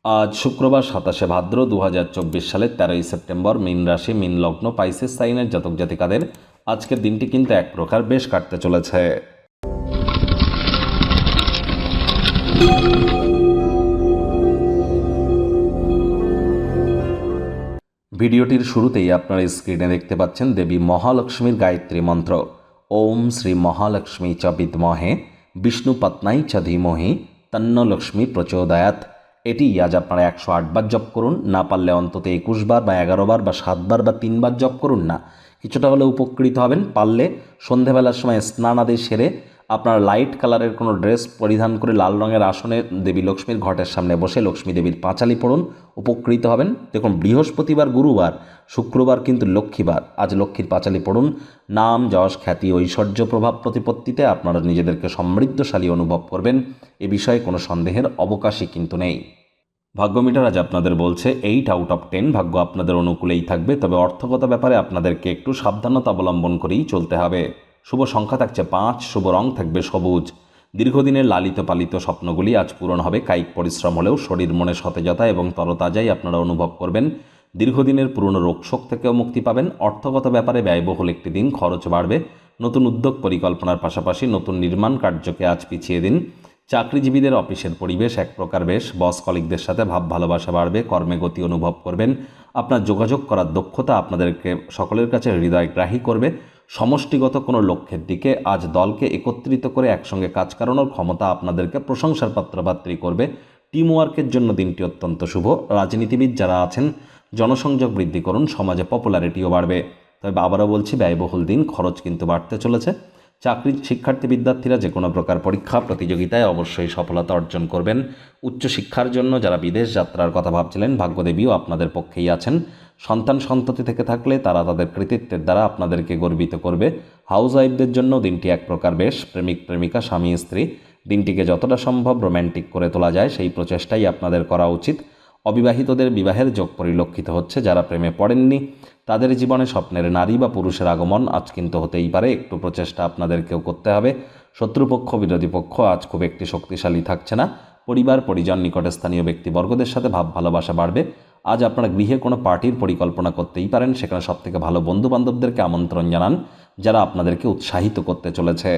আজ শুক্রবার 27শে ভাদ্র 2024 সালের 13ই সেপ্টেম্বর। মীন রাশি, মীন লগ্ন, পাইসেস সাইনের জাতক জাতিকাদের আজকের দিনটি কিন্তু এক প্রকার বেশ কাটতে চলেছে। ভিডিওটির শুরুতেই আপনারা স্ক্রিনে দেখতে পাচ্ছেন দেবী মহালক্ষ্মীর গায়ত্রী মন্ত্র। ওম শ্রী মহালক্ষ্মী চ বিদ্মহে বিষ্ণুপত্নাই চ ধীমহি তন্ন লক্ষ্মী প্রচোদয়াৎ। এটি আজ আপনারা 108 বার জপ করুন, না পারলে অন্তত 21 বার বা 11 বার বা 7 বার বা 3 বার জপ করুন না, কিছুটা হলে উপকৃত হবেন। পারলে সন্ধেবেলার সময় স্নান আদি সেরে আপনার লাইট কালারের কোনো ড্রেস পরিধান করে লাল রঙের আসনে দেবী লক্ষ্মীর ঘটের সামনে বসে লক্ষ্মী দেবীর পাঁচালি পড়ুন, উপকৃত হবেন। দেখুন, বৃহস্পতিবার, গুরুবার, শুক্রবার কিন্তু লক্ষ্মীবার। আজ লক্ষ্মীর পাঁচালি পড়ুন। নাম, যশ, খ্যাতি, ঐশ্বর্য প্রভাব প্রতিপত্তিতে আপনারা নিজেদেরকে সমৃদ্ধশালী অনুভব করবেন, এ বিষয়ে কোনো সন্দেহের অবকাশই কিন্তু নেই। ভাগ্যমিটার আজ আপনাদের বলছে 8 আউট অফ 10 ভাগ্য আপনাদের অনুকূলেই থাকবে, তবে অর্থগত ব্যাপারে আপনাদেরকে একটু সাবধানতা অবলম্বন করেই চলতে হবে। শুভ সংখ্যা থাকছে 5, শুভ রং থাকবে সবুজ। দীর্ঘদিনের লালিত পালিত স্বপ্নগুলি আজ পূরণ হবে। কায়িক পরিশ্রম হলেও শরীর মনে সতেজতা এবং তরতাজাই আপনারা অনুভব করবেন। দীর্ঘদিনের পুরনো রোগশোক থেকেও মুক্তি পাবেন। অর্থগত ব্যাপারে ব্যয়বহুল একটি দিন, খরচ বাড়বে। নতুন উদ্যোগ পরিকল্পনার পাশাপাশি নতুন নির্মাণ কার্যকে আজ পিছিয়ে দিন। চাকরিজীবীদের অফিসের পরিবেশ এক প্রকার বেশ। বস কলিগদের সাথে ভাব ভালোবাসা বাড়বে, কর্মে গতি অনুভব করবেন। আপনার যোগাযোগ করার দক্ষতা আপনাদেরকে সকলের কাছে হৃদয়গ্রাহী করবে। সমষ্টিগত কোনো লক্ষ্যের দিকে আজ দলকে একত্রিত করে একসঙ্গে কাজ করানোর ক্ষমতা আপনাদেরকে প্রশংসার পাত্রপাত্রী করবে। টিম ওয়ার্কের জন্য দিনটি অত্যন্ত শুভ। রাজনীতিবিদ যারা আছেন জনসংযোগ বৃদ্ধি করুন, সমাজে পপুলারিটিও বাড়বে। তবে আবারও বলছি, ব্যয়বহুল দিন, খরচ কিন্তু বাড়তে চলেছে। শিক্ষার্থী বিদ্যার্থীরা যে কোনো প্রকার পরীক্ষা প্রতিযোগিতায় অবশ্যই সফলতা অর্জন করবেন। উচ্চশিক্ষার জন্য যারা বিদেশ যাত্রার কথা ভাবছিলেন, ভাগ্যদেবীও আপনাদের পক্ষেই আছেন। সন্তান সন্ততি থেকে থাকলে তারা তাদের কৃতিত্বের দ্বারা আপনাদেরকে গর্বিত করবে। হাউস ওয়াইফদের জন্য দিনটি এক প্রকার বেশ। প্রেমিক প্রেমিকা, স্বামী স্ত্রী দিনটিকে যতটা সম্ভব রোম্যান্টিক করে তোলা যায় সেই প্রচেষ্টাই আপনাদের করা উচিত। অবিবাহিতদের বিবাহের যোগ পরিলক্ষিত হচ্ছে। যারা প্রেমে পড়েননি তাদের জীবনে স্বপ্নের নারী বা পুরুষের আগমন আজ কিন্তু হতেই পারে। একটু প্রচেষ্টা আপনাদেরকেও করতে হবে। শত্রুপক্ষ, বিরোধী পক্ষ আজ খুব একটি শক্তিশালী থাকছে না। পরিবার, পরিজন, নিকটে স্থানীয় ব্যক্তিবর্গদের সাথে ভাব ভালোবাসা বাড়বে। আজ আপনারা গৃহে কোনো পার্টির পরিকল্পনা করতেই পারেন। সেখানে সবথেকে ভালো বন্ধুবান্ধবদেরকে আমন্ত্রণ জানান, যারা আপনাদেরকে উৎসাহিত করতে চলেছে।